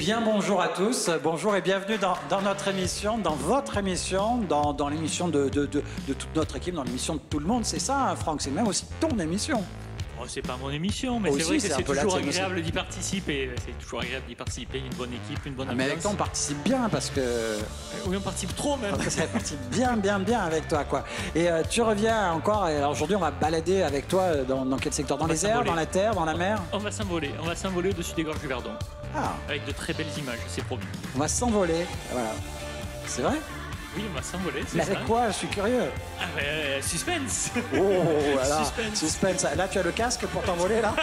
bien bonjour à tous, bonjour et bienvenue dans notre émission, dans votre émission, dans l'émission de toute notre équipe, dans l'émission de tout le monde. C'est ça, hein, Franck, c'est même aussi ton émission. Oh, c'est pas mon émission, mais c'est vrai que c'est toujours agréable d'y participer. C'est toujours agréable d'y participer, une bonne équipe, une bonne ambiance. Mais avec toi, on participe bien parce que... Oui, on participe trop même. Ça participe bien avec toi, quoi. Et tu reviens encore, et alors aujourd'hui, on va balader avec toi dans quel secteur? Dans les airs, dans la terre, dans la mer? On va s'envoler au-dessus des gorges du Verdon. Ah. Avec de très belles images, c'est promis. On va s'envoler, voilà. C'est vrai? Oui, on va s'envoler, c'est ça. Mais avec quoi? Je suis curieux. Ah, mais suspense. Oh, voilà. Suspense. Là, tu as le casque pour t'envoler, là.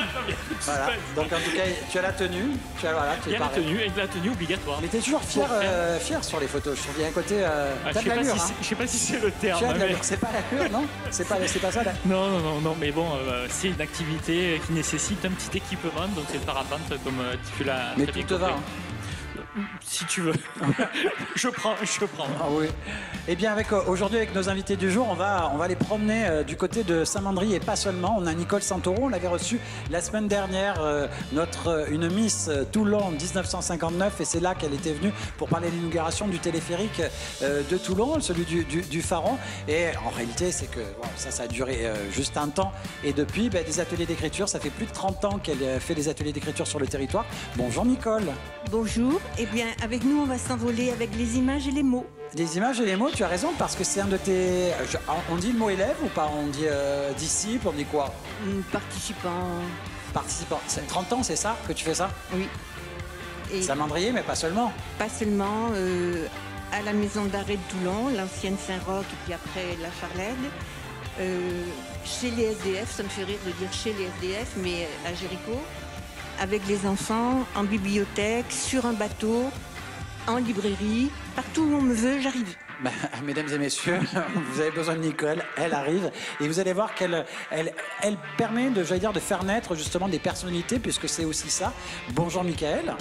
Voilà. Donc, en tout cas, tu as la tenue. Tu as, voilà, tu es la tenue, et la tenue obligatoire. Mais tu es toujours fier sur les photos. Je trouve qu'il y a un côté... t'as de l'allure, hein. Je sais pas si c'est le terme. Tu as de l'allure. C'est pas l'allure, non? C'est pas ça, là. Non, mais bon, c'est une activité qui nécessite un petit équipement. Donc, c'est le parapente, comme tu l'as... Mais tout te va, hein. Si tu veux. je prends. Ah oui. Eh bien, aujourd'hui, avec nos invités du jour, on va les promener du côté de Saint-Mandry et pas seulement. On a Nicole Santoro, on l'avait reçue la semaine dernière, une Miss Toulon 1959, et c'est là qu'elle était venue pour parler de l'inauguration du téléphérique de Toulon, celui du Pharon. Et en réalité, c'est que ça a duré juste un temps. Et depuis, des ateliers d'écriture, ça fait plus de 30 ans qu'elle fait des ateliers d'écriture sur le territoire. Bonjour Nicole. Bonjour. Eh bien, avec nous, on va s'envoler avec les images et les mots. Les images et les mots, tu as raison, parce que c'est un de tes... On dit le mot élève ou pas? On dit disciple, on dit quoi? Participant. Participant. 30 ans, c'est ça que tu fais ça? Oui. Et Saint-Mandrier, mais pas seulement. Pas seulement. À la maison d'arrêt de Toulon, l'ancienne Saint-Roch, et puis après la Charlède. Chez les SDF, ça me fait rire de dire chez les SDF, mais à Jéricho. Avec les enfants, en bibliothèque, sur un bateau, en librairie, partout où on me veut, j'arrive. Mesdames et messieurs, vous avez besoin de Nicole, elle arrive, et vous allez voir qu'elle permet de faire naître justement des personnalités, puisque c'est aussi ça. Bonjour Michael.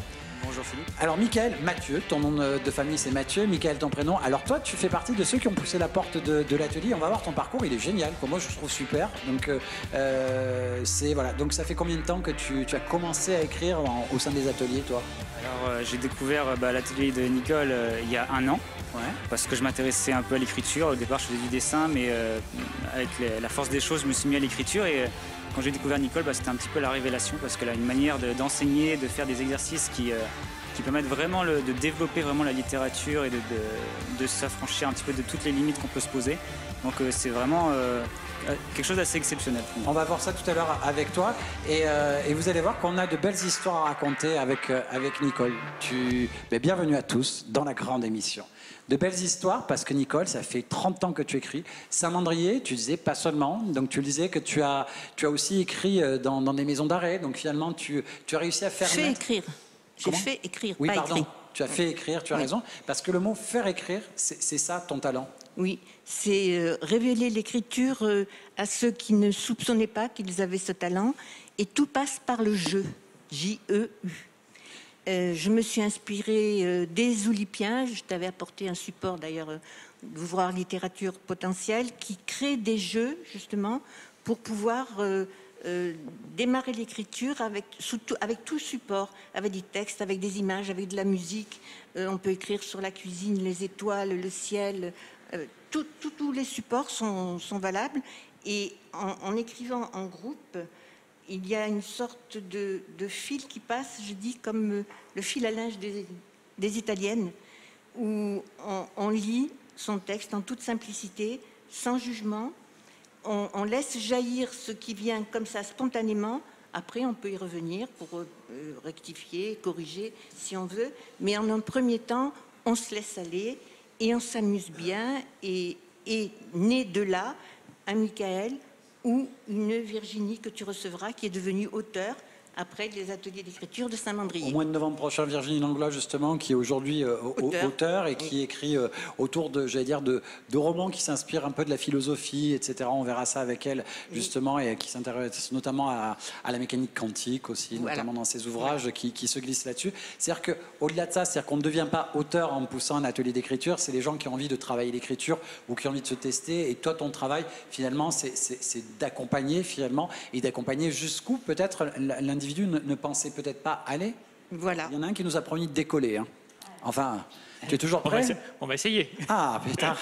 Bonjour Philippe. Alors Michael, Mathieu, ton nom de famille c'est Mathieu, Michael ton prénom. Alors toi tu fais partie de ceux qui ont poussé la porte de l'atelier. On va voir ton parcours, il est génial, que moi je trouve super. Donc voilà. Donc ça fait combien de temps que tu as commencé à écrire au sein des ateliers, toi? Alors j'ai découvert l'atelier de Nicole il y a un an. Ouais. Parce que je m'intéressais un peu à l'écriture. Au départ je faisais du dessin, mais avec la force des choses je me suis mis à l'écriture, et quand j'ai découvert Nicole, c'était un petit peu la révélation, parce qu'elle a une manière d'enseigner, de faire des exercices qui permettent vraiment de développer vraiment la littérature et de s'affranchir un petit peu de toutes les limites qu'on peut se poser. Donc c'est vraiment quelque chose d'assez exceptionnel. On va voir ça tout à l'heure avec toi, et vous allez voir qu'on a de belles histoires à raconter avec Nicole. Bienvenue à tous dans la grande émission. De belles histoires, parce que Nicole, ça fait 30 ans que tu écris. Saint-Mandrier, tu disais pas seulement, donc tu disais que tu as aussi écrit dans des maisons d'arrêt, donc finalement tu as réussi à faire naître... Écrire. J'ai fait écrire, oui, pas pardon. écrit. Tu as fait écrire, tu as raison, parce que le mot faire écrire, c'est ça ton talent. Oui, c'est révéler l'écriture à ceux qui ne soupçonnaient pas qu'ils avaient ce talent, et tout passe par le jeu, J-E-U. Je me suis inspirée des Oulipiens. Je t'avais apporté un support d'ailleurs d'ouvroir littérature potentielle qui crée des jeux justement pour pouvoir démarrer l'écriture avec tout support, avec des textes, avec des images, avec de la musique. On peut écrire sur la cuisine, les étoiles, le ciel. Tous les supports sont valables, et en écrivant en groupe, il y a une sorte de fil qui passe, je dis, comme le fil à linge des Italiennes, où on lit son texte en toute simplicité, sans jugement. On laisse jaillir ce qui vient comme ça spontanément. Après, on peut y revenir pour rectifier, corriger, si on veut. Mais en un premier temps, on se laisse aller et on s'amuse bien. Et né de là, un Michael ou une Virginie que tu recevras, qui est devenue auteur après les ateliers d'écriture de Saint-Mandrier. Au mois de novembre prochain, Virginie Langlois, justement, qui est aujourd'hui auteur et qui écrit autour de romans qui s'inspirent un peu de la philosophie, etc. On verra ça avec elle, justement, et qui s'intéresse notamment à la mécanique quantique aussi, notamment dans ses ouvrages qui se glissent là-dessus. C'est-à-dire qu'au-delà de ça, c'est-à-dire qu'on ne devient pas auteur en poussant un atelier d'écriture, c'est les gens qui ont envie de travailler l'écriture ou qui ont envie de se tester. Et toi, ton travail, finalement, c'est d'accompagner, finalement, et d'accompagner jusqu'où peut-être l'individu ne pensait peut-être pas aller. Voilà. Il y en a un qui nous a promis de décoller. Hein. Enfin, tu es toujours prêt? On va essayer. Ah, putain.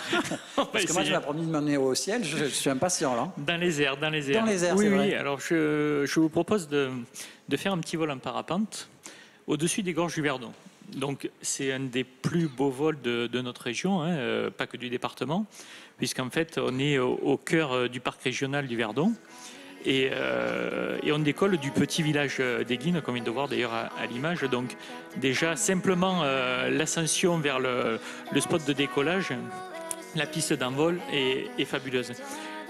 Parce que moi, tu m'as promis de m'emmener au ciel. Je suis impatient, là. Dans les airs, dans les airs. Dans les airs, oui, c'est vrai. Oui, alors je vous propose de faire un petit vol en parapente au-dessus des gorges du Verdon. Donc, c'est un des plus beaux vols de notre région, hein, pas que du département, puisqu'en fait, on est au cœur du parc régional du Verdon. Et on décolle du petit village d'Éguines, qu'on vient de voir d'ailleurs à l'image. Donc déjà, simplement l'ascension vers le spot de décollage, la piste d'envol est fabuleuse.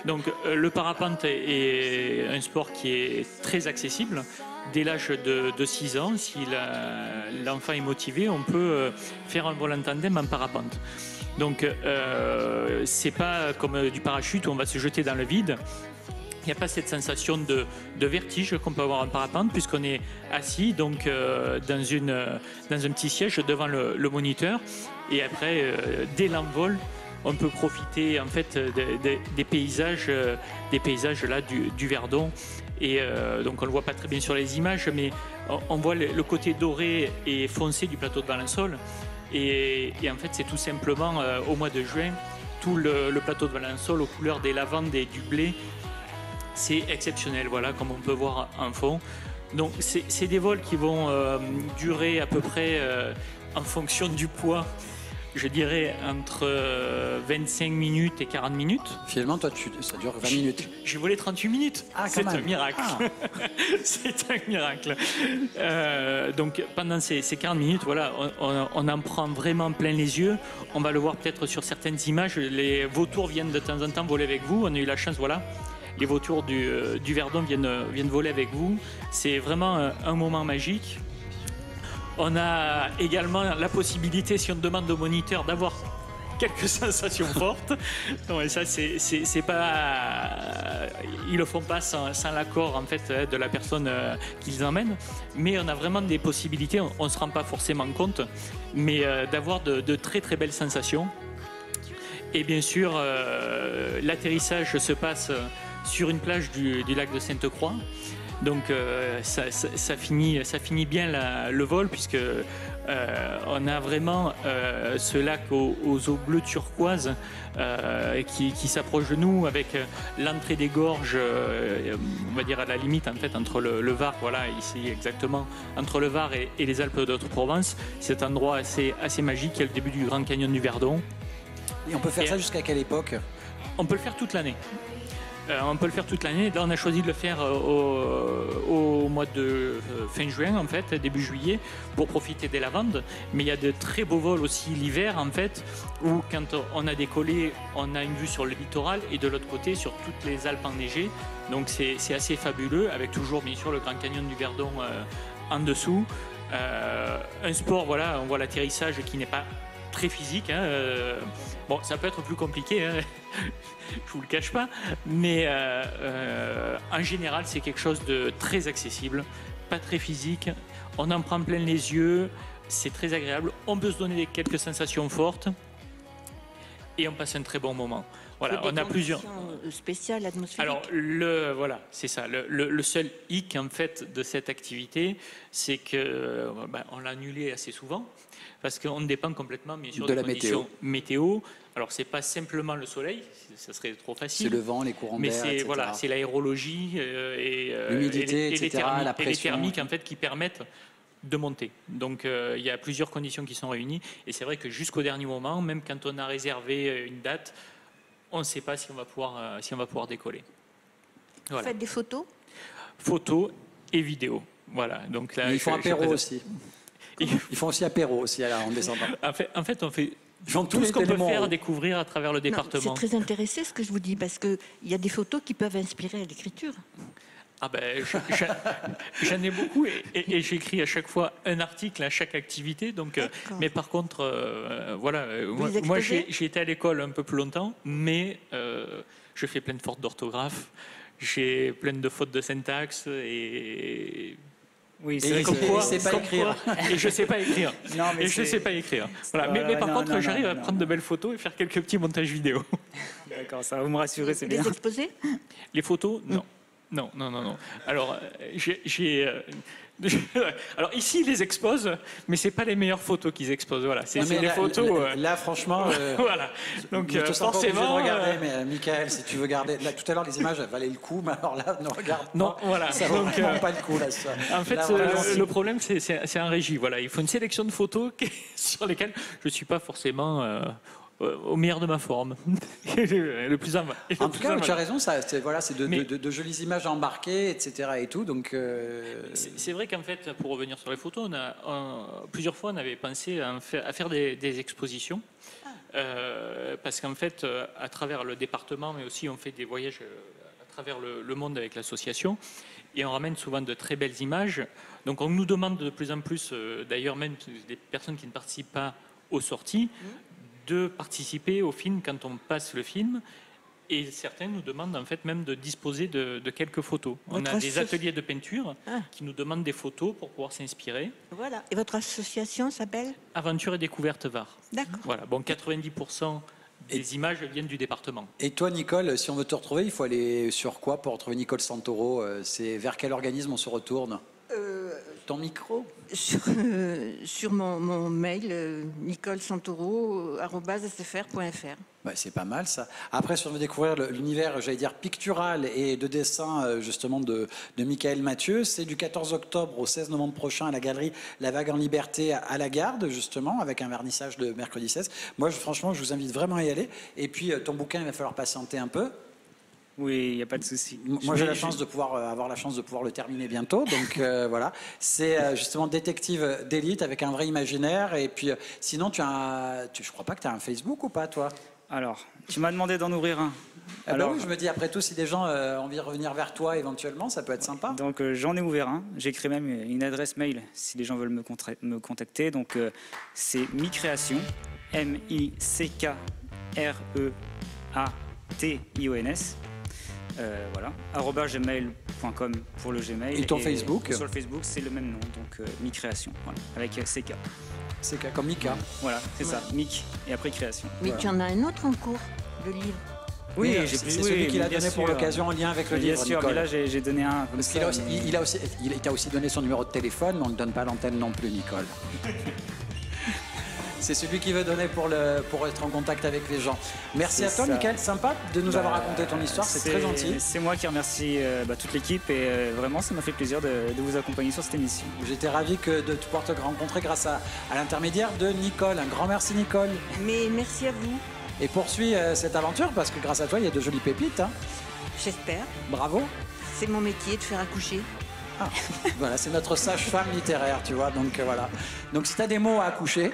Donc le parapente est un sport qui est très accessible. Dès l'âge de 6 ans, si l'enfant est motivé, on peut faire un vol en tandem en parapente. Donc c'est pas comme du parachute où on va se jeter dans le vide. Il n'y a pas cette sensation de vertige qu'on peut avoir en parapente puisqu'on est assis donc, dans un petit siège devant le moniteur. Et après, dès l'envol, on peut profiter en fait des paysages là du Verdon. Et donc on ne le voit pas très bien sur les images, mais on voit le côté doré et foncé du plateau de Valençol. Et en fait, c'est tout simplement au mois de juin, tout le plateau de Valençol aux couleurs des lavandes et du blé. C'est exceptionnel, voilà, comme on peut voir en fond. Donc, c'est des vols qui vont durer à peu près, en fonction du poids, je dirais entre 25 minutes et 40 minutes. Finalement, toi, ça dure 20 minutes. J'ai volé 38 minutes. Ah, c'est un miracle. Ah. C'est un miracle. Donc, pendant ces 40 minutes, voilà, on en prend vraiment plein les yeux. On va le voir peut-être sur certaines images. Les vautours viennent de temps en temps voler avec vous. On a eu la chance, voilà. Les vautours du Verdon viennent voler avec vous. C'est vraiment un moment magique. On a également la possibilité, si on demande au moniteur, d'avoir quelques sensations fortes. Non, et ça, c'est pas... Ils le font pas sans l'accord en fait, de la personne qui les emmène. Mais on a vraiment des possibilités, on ne se rend pas forcément compte, mais d'avoir de très très belles sensations. Et bien sûr, l'atterrissage se passe sur une plage du lac de Sainte-Croix. Donc ça finit bien le vol puisque on a vraiment ce lac aux eaux bleues turquoises qui s'approche de nous avec l'entrée des gorges, on va dire à la limite en fait entre le Var, voilà ici exactement entre le Var et les Alpes d'Haute-Provence. Cet endroit assez magique qui est le début du Grand Canyon du Verdon. Et on peut faire ça jusqu'à quelle époque? On peut le faire toute l'année. On peut le faire toute l'année. Là, on a choisi de le faire au mois de fin juin, en fait, début juillet, pour profiter des lavandes. Mais il y a de très beaux vols aussi l'hiver, en fait, où quand on a décollé, on a une vue sur le littoral et de l'autre côté, sur toutes les Alpes enneigées. Donc, c'est assez fabuleux, avec toujours, bien sûr, le Grand Canyon du Verdon en dessous. Un sport, voilà, on voit l'atterrissage qui n'est pas très physique. Hein, bon, ça peut être plus compliqué, hein, je vous le cache pas, mais en général, c'est quelque chose de très accessible, pas très physique. On en prend plein les yeux, c'est très agréable. On peut se donner quelques sensations fortes et on passe un très bon moment. Voilà, on a plusieurs spéciales atmosphériques. Alors voilà, c'est ça. Le seul hic en fait de cette activité, c'est que on l'a annulé assez souvent parce qu'on dépend complètement bien sûr de des la conditions météo. Alors c'est pas simplement le soleil, ça serait trop facile. C'est le vent, les courants d'air, mais c'est l'aérologie et l'humidité, et la pression, et les thermiques en fait qui permettent de monter. Donc il y a plusieurs conditions qui sont réunies et c'est vrai que jusqu'au dernier moment, même quand on a réservé une date, on ne sait pas si on va pouvoir décoller. Voilà. Vous faites des photos? Photos et vidéos. Voilà. Donc là, ils font apéro aussi. Ils font aussi apéro aussi en descendant. En fait, on fait tout ce qu'on peut faire découvrir à travers le département. C'est très intéressant ce que je vous dis parce qu'il y a des photos qui peuvent inspirer à l'écriture. Ah ben, j'en ai beaucoup et j'écris à chaque fois un article à chaque activité. Donc, mais par contre, voilà, moi j'ai été à l'école un peu plus longtemps, mais je fais plein de fautes d'orthographe, j'ai plein de fautes de syntaxe et oui, c'est vrai pas écrire. Et je sais pas écrire. Non, mais et je sais pas écrire. Voilà. Mais par contre, j'arrive à prendre de belles photos et faire quelques petits montages vidéo. D'accord, ça va vous me rassurer, c'est bien. Les exposer? Les photos, non. Non. Alors, Alors ici, ils les exposent, mais c'est pas les meilleures photos qu'ils exposent. Voilà, c'est Non, mais des photos. Là, franchement, Voilà. Donc ne te sens pas obligé de forcément, regarder, mais Michael, si tu veux garder. Là, tout à l'heure, les images elles valaient le coup, mais alors là, ne regarde non, pas. voilà. Ça vaut Donc, vraiment pas le coup là. Ça. en fait, Là, vraiment, le problème, c'est un régie. Voilà, il faut une sélection de photos sur lesquelles je suis pas forcément au meilleur de ma forme, le plus en En tout cas, tu as raison, c'est voilà, de jolies images embarquées, etc. et tout. Donc, c'est vrai qu'en fait, pour revenir sur les photos, plusieurs fois, on avait pensé à faire des expositions. Parce qu'en fait, à travers le département, mais aussi on fait des voyages à travers le monde avec l'association, et on ramène souvent de très belles images. Donc on nous demande de plus en plus, d'ailleurs même des personnes qui ne participent pas aux sorties, de participer au film quand on passe le film. Et certains nous demandent en fait même de disposer de quelques photos. On a des ateliers de peinture qui nous demandent des photos pour pouvoir s'inspirer. Voilà. Et votre association s'appelle Aventure et découverte Var. D'accord. Voilà. Bon, 90% des images viennent du département. et toi, Nicole, si on veut te retrouver, il faut aller sur quoi pour retrouver Nicole Santoro? C'est vers quel organisme on se retourne? Ton micro? Sur mon mail, nicolesantoro@sfr.fr. Ouais, c'est pas mal ça. Après, si on veut découvrir l'univers, j'allais dire, pictural et de dessin justement de Michael Mathieu, c'est du 14 octobre au 16 novembre prochain à la galerie La Vague en Liberté à la Garde, justement, avec un vernissage de mercredi 16. Moi, franchement, je vous invite vraiment à y aller. Et puis, ton bouquin, il va falloir patienter un peu. Oui, il n'y a pas de souci. Moi, j'ai la chance de pouvoir avoir la chance de pouvoir le terminer bientôt. Donc voilà, c'est justement détective d'élite avec un vrai imaginaire. Et puis, sinon, je crois pas que tu as un Facebook ou pas, toi? Alors, tu m'as demandé d'en ouvrir un. Alors, oui, je me dis, après tout, si des gens ont envie de revenir vers toi éventuellement, ça peut être sympa. Donc j'en ai ouvert un. J'ai créé même une adresse mail si les gens veulent me contacter. Donc c'est micréation, MICKREATIONS. Voilà, @gmail.com pour le Gmail. Et ton Facebook? Sur le Facebook, c'est le même nom, donc micréation, voilà, avec CK. C'est comme Mika. Voilà, c'est ça, mic et après création. Mais Voilà. tu en as un autre en cours, le livre. Oui, c'est celui qu'il a donné pour l'occasion en lien avec le livre. Bien sûr, Nicole. mais là j'ai donné un. Comme Parce qu'il ça, il t'a aussi donné son numéro de téléphone, mais on ne donne pas l'antenne non plus, Nicole. C'est celui qui veut donner pour être en contact avec les gens. Merci à toi, Mickaël. Sympa de nous avoir raconté ton histoire. C'est très gentil. C'est moi qui remercie toute l'équipe et vraiment, ça m'a fait plaisir de vous accompagner sur cette émission. J'étais ravi de pouvoir te rencontrer grâce à l'intermédiaire de Nicole. Un grand merci, Nicole. Mais merci à vous, Et poursuis cette aventure parce que grâce à toi, il y a de jolies pépites. Hein. j'espère. Bravo. C'est mon métier de faire accoucher. Ah, voilà, c'est notre sage-femme littéraire, tu vois. Donc voilà. Donc si tu as des mots à accoucher.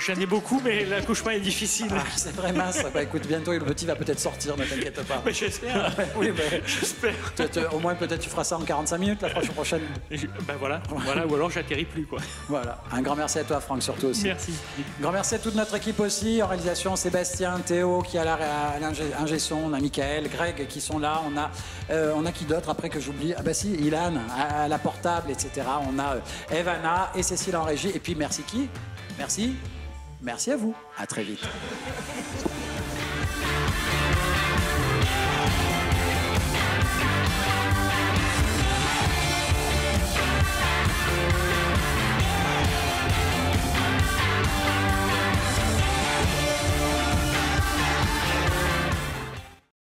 J'en ai beaucoup, mais l'accouchement est difficile. Ah, c'est très mince. Bah, écoute, bientôt le petit va peut-être sortir, ne t'inquiète pas. Mais j'espère. Oui, mais J'espère. au moins peut-être tu feras ça en 45 minutes la prochaine. Ben voilà, ou alors j'atterris plus, quoi. Voilà. Un grand merci à toi, Franck, surtout aussi. Merci. Grand merci à toute notre équipe aussi. En réalisation, Sébastien, Théo qui est à l'ingé son, on a Michael, Greg qui sont là. On a qui d'autre après que j'oublie? Ah bah si, Ilan à la portable, etc. On a Evana et Cécile en régie. Et puis merci qui? Merci à vous. À très vite.